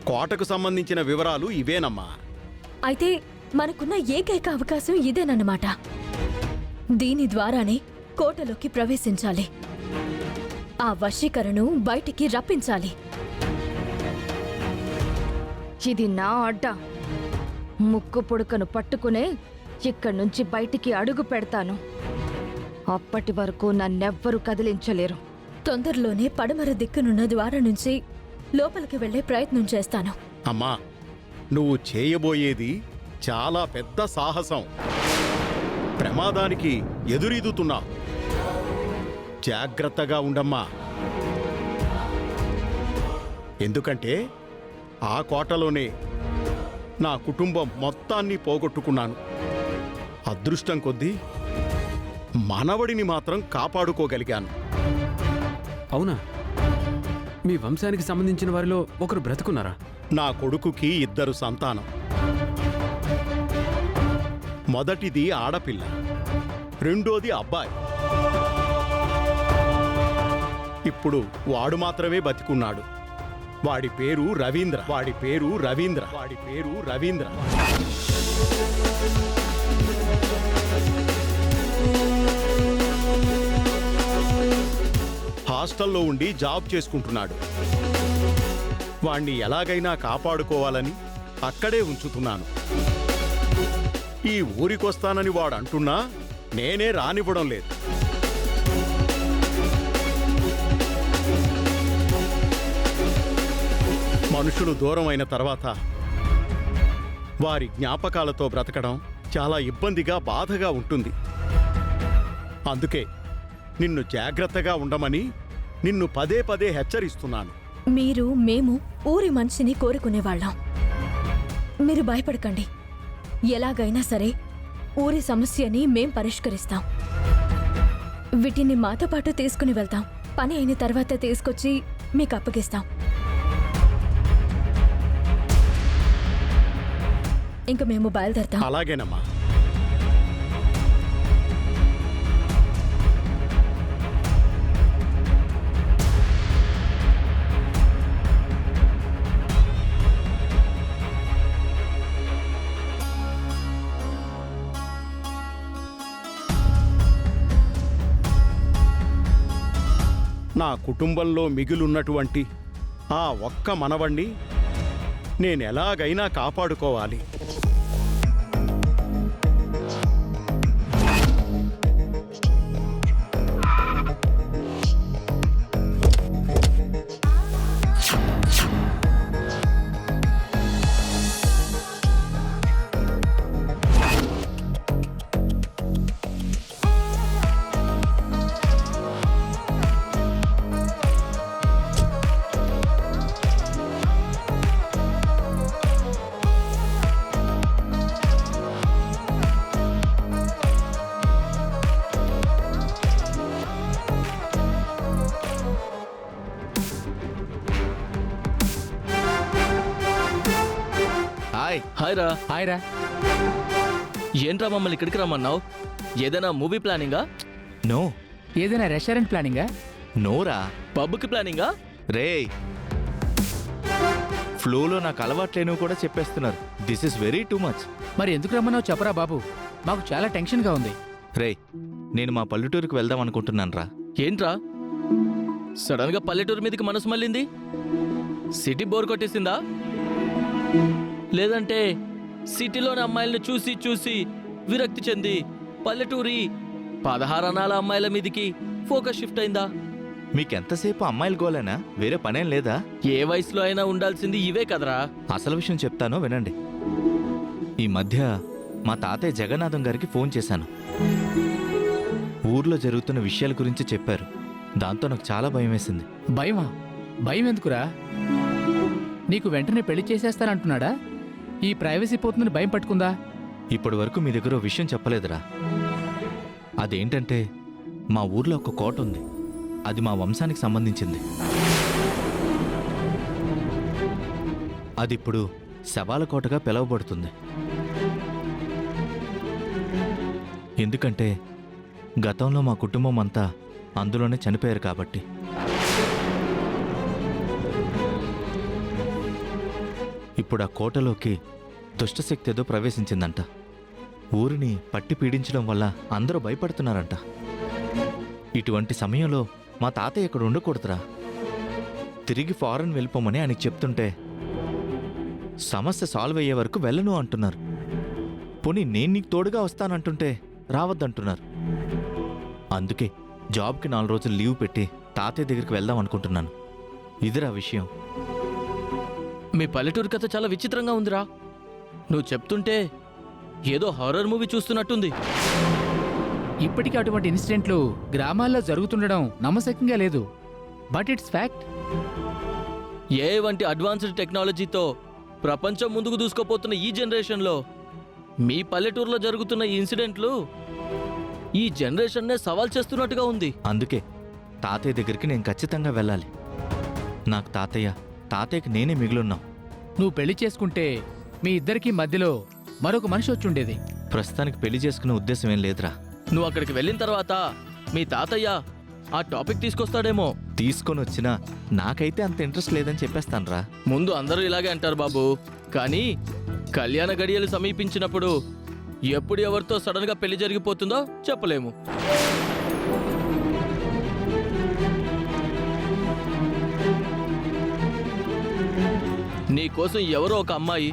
కోటకు సంబంధించిన వివరాలు ఇవేనమ్మా. అయితే మనకున్న ఏకైక అవకాశం ఇదేనన్నమాట. దీని ద్వారానే కోటలోకి ప్రవేశించాలి. ఆ వశీకరణను బయటికి రప్పించాలి. ఇది నా అడ్డ. ముక్కు పుడకను పట్టుకునే ఇక్కడ్నుంచి బయటికి అడుగు పెడతాను. అప్పటి వరకు నన్నెవ్వరూ కదిలించలేరు. తొందరలోనే పడమర దిక్కునున్న ద్వారం నుంచి లోపలికి వెళ్లే ప్రయత్నం చేస్తాను. అమ్మా, నువ్వు చేయబోయేది చాలా పెద్ద సాహసం. ప్రమాదానికి ఎదురీదుతున్నావు. జాగ్రత్తగా ఉండమ్మా. ఎందుకంటే ఆ కోటలోనే నా కుటుంబం మొత్తాన్ని పోగొట్టుకున్నాను. అదృష్టం కొద్దీ మనవడిని మాత్రం కాపాడుకోగలిగాను. అవునా? మీ వంశానికి సంబంధించిన వారిలో ఒకరు బ్రతుకున్నారా? నా కొడుకుకి 2 సంతానం. మొదటిది ఆడపిల్ల, రెండోది అబ్బాయి. ఇప్పుడు వాడు మాత్రమే బతికున్నాడు. వాడి పేరు రవీంద్ర. హాస్టల్లో ఉండి జాబ్ చేసుకుంటున్నాడు. వాణ్ణి ఎలాగైనా కాపాడుకోవాలని అక్కడే ఉంచుతున్నాను. ఈ ఊరికొస్తానని వాడు అంటున్నా నేనే రానివ్వడం లేదు. మనుషులు దూరం అయిన తర్వాత వారి జ్ఞాపకాలతో బ్రతకడం చాలా ఇబ్బందిగా, బాధగా ఉంటుంది. అందుకే నిన్ను జాగ్రత్తగా ఉండమని నిన్ను పదే పదే హెచ్చరిస్తున్నాను. మేము ఊరి మనిషిని కోరుకునేవాళ్ళం. మీరు భయపడకండి. ఎలాగైనా సరే ఊరి సమస్యని మేం పరిష్కరిస్తాం. వీటిని మాతో పాటు తీసుకుని వెళ్తాం. పని అయిన తర్వాత తీసుకొచ్చి మీకు అప్పగిస్తాం. ఇంక మేము బయలుదేరతాం. అలాగేనమ్మా. నా కుటుంబంలో మిగిలున్నటువంటి ఆ ఒక్క మనవణ్ణి నేనెలాగైనా కాపాడుకోవాలి. హాయ్ రా. ఏంట్రా మమ్మల్ని ఇక్కడికి రమ్మన్నావు? ఏదైనా మూవీ ప్లానింగా? నో. ఏదైనా రెస్టారెంట్ ప్లానింగా? నోరా. పబ్కి ప్లానింగా? రే, ఫ్లోలో నాకు అలవాట్లేనివి కూడా చెప్పేస్తున్నారు. This is very too much. మరి ఎందుకు రమ్మన్నావు చెప్పరా బాబు. మాకు చాలా టెన్షన్గా ఉంది. రే, నేను మా పల్లెటూరుకు వెళ్దాం అనుకుంటున్నాను రా. ఏంట్రా సడన్ గా పల్లెటూరు మీదకి మనసు మళ్ళింది? City bore కొట్టేసిందా? లేదంటే సిటీలోని అమ్మాయిలను చూసి చూసి విరక్తి చెంది పల్లెటూరి 16 అనాల అమ్మాయిల మీదికి ఫోకస్ షిఫ్ట్ అయిందా? మీకెంతసేపు అమ్మాయిల గోలేనా? వేరే పనేం లేదా? ఏ వయసులో అయినా ఉండాల్సింది ఇవే కదరా. అసలు విషయం చెప్తాను వినండి. ఈ మధ్య మా తాతయ్య జగన్నాథం గారికి ఫోన్ చేశాను. ఊర్లో జరుగుతున్న విషయాల గురించి చెప్పారు. దాంతో నాకు చాలా భయం వేసింది. భయమా? భయం ఎందుకురా? నీకు వెంటనే పెళ్లి చేసేస్తానంటున్నాడా? ఈ ప్రైవసీ పోతుందని భయం పట్టుకుందా? ఇప్పటి వరకు మీ దగ్గర ఓ విషయం చెప్పలేదురా. అదేంటంటే మా ఊర్లో ఒక కోట ఉంది. అది మా వంశానికి సంబంధించింది. అదిప్పుడు శవాల కోటగా పిలువబడుతుంది. ఎందుకంటే గతంలో మా కుటుంబం అంతా అందులోనే చనిపోయారు కాబట్టి. ఇప్పుడు ఆ కోటలోకి దుష్టశక్తి ఏదో ప్రవేశించిందంట. ఊరిని పట్టి పీడించడం వల్ల అందరూ భయపడుతున్నారంట. ఇటువంటి సమయంలో మా తాతయ్య ఇక్కడ ఉండకూడదురా. తిరిగి ఫారెన్ వెళ్ళిపోమని ఆయనకి చెప్తుంటే సమస్య సాల్వ్ అయ్యే వరకు వెళ్ళను అంటున్నారు. పోనీ నేను నీకు తోడుగా వస్తానంటుంటే రావద్దంటున్నారు. అందుకే జాబ్కి 4 రోజులు లీవ్ పెట్టి తాతయ్య దగ్గరికి వెళ్దాం అనుకుంటున్నాను. ఇదిరా విషయం. మీ పల్లెటూరు కథ చాలా విచిత్రంగా ఉందిరా. నువ్వు చెప్తుంటే ఏదో హారర్ మూవీ చూస్తున్నట్టుంది. ఇప్పటికీ అటువంటి ఇన్సిడెంట్లు గ్రామాల్లో జరుగుతుండడం నమ్మశక్యంగా లేదు. But it's fact. ఏ వంటి అడ్వాన్స్డ్ టెక్నాలజీతో ప్రపంచం ముందుకు దూసుకుపోతున్న ఈ జనరేషన్లో మీ పల్లెటూరులో జరుగుతున్న ఈ ఇన్సిడెంట్లు ఈ జనరేషన్నే సవాల్ చేస్తున్నట్టుగా ఉంది. అందుకే తాతయ్య దగ్గరికి నేను ఖచ్చితంగా వెళ్ళాలి. నాకు తాతయ్యకి నేనే మిగిలిన్నాం. నువ్వు పెళ్లి చేసుకుంటే మీ ఇద్దరికీ మధ్యలో మరొక మనిషి వచ్చుండేది. ప్రస్తుతానికి పెళ్లి చేసుకునే ఉద్దేశం ఏం లేదురా. నువ్వు అక్కడికి వెళ్ళిన తర్వాత మీ తాతయ్య ఆ టాపిక్ తీసుకొస్తాడేమో. తీసుకొని వచ్చినా నాకైతే అంత ఇంట్రెస్ట్ లేదని చెప్పేస్తానురా. ముందు అందరూ ఇలాగే అంటారు బాబు, కానీ కళ్యాణ గడియలు సమీపించినప్పుడు ఎప్పుడు ఎవరితో సడన్ గా పెళ్లి జరిగిపోతుందో చెప్పలేము. నీ కోసం ఎవరో ఒక అమ్మాయి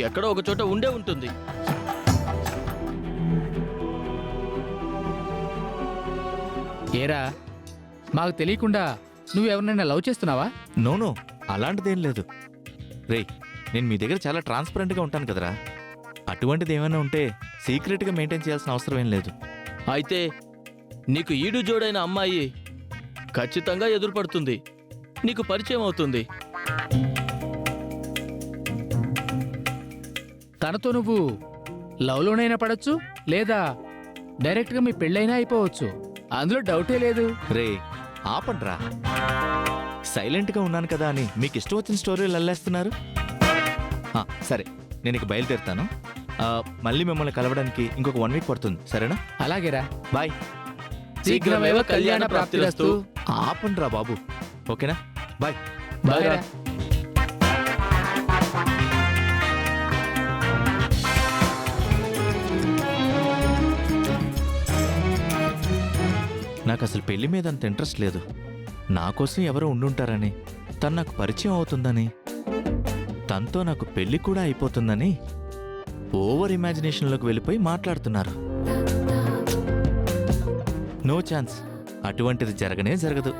ఎక్కడో ఒక చోట ఉండే ఉంటుంది. ఏరా, మాకు తెలియకుండా నువ్వెవరినైనా లవ్ చేస్తున్నావా? నోనో, అలాంటిదేం లేదు. రేయ్, నేను మీ దగ్గర చాలా ట్రాన్స్పరెంట్గా ఉంటాను కదరా. అటువంటిది ఏమైనా ఉంటే సీక్రెట్గా మెయింటైన్ చేయాల్సిన అవసరం ఏం లేదు. అయితే నీకు ఈడు జోడైన అమ్మాయి ఖచ్చితంగా ఎదురుపడుతుంది, నీకు పరిచయం అవుతుంది. తనతో నువ్వు లవ్లోనైనా పడచ్చు, లేదా డైరెక్ట్గా మీ పెళ్ళైనా అయిపోవచ్చు. అందులో డౌటే లేదు. రే ఆపండ్రా, సైలెంట్గా ఉన్నాను కదా అని మీకు ఇష్టం వచ్చిన స్టోరీలు అల్లేస్తున్నారు. సరే, నేను ఇక బయలుదేరుతాను. మళ్ళీ మిమ్మల్ని కలవడానికి ఇంకొక 1 వీక్ పడుతుంది, సరేనా? అలాగేరా, బాయ్. శీఘ్రమేవ కళ్యాణ ప్రాప్తిరస్తు. ఆపండ్రా బాబు, ఓకేనా? బాయ్. బాయ్ రా. నాకు అసలు పెళ్లి మీద అంత ఇంట్రెస్ట్ లేదు. నా కోసం ఎవరో ఉండుంటారని, తను నాకు పరిచయం అవుతుందని, తనతో నాకు పెళ్లి కూడా అయిపోతుందని ఓవర్ ఇమాజినేషన్లోకి వెళ్ళిపోయి మాట్లాడుతున్నారు. నో ఛాన్స్, అటువంటిది జరగనే జరగదు.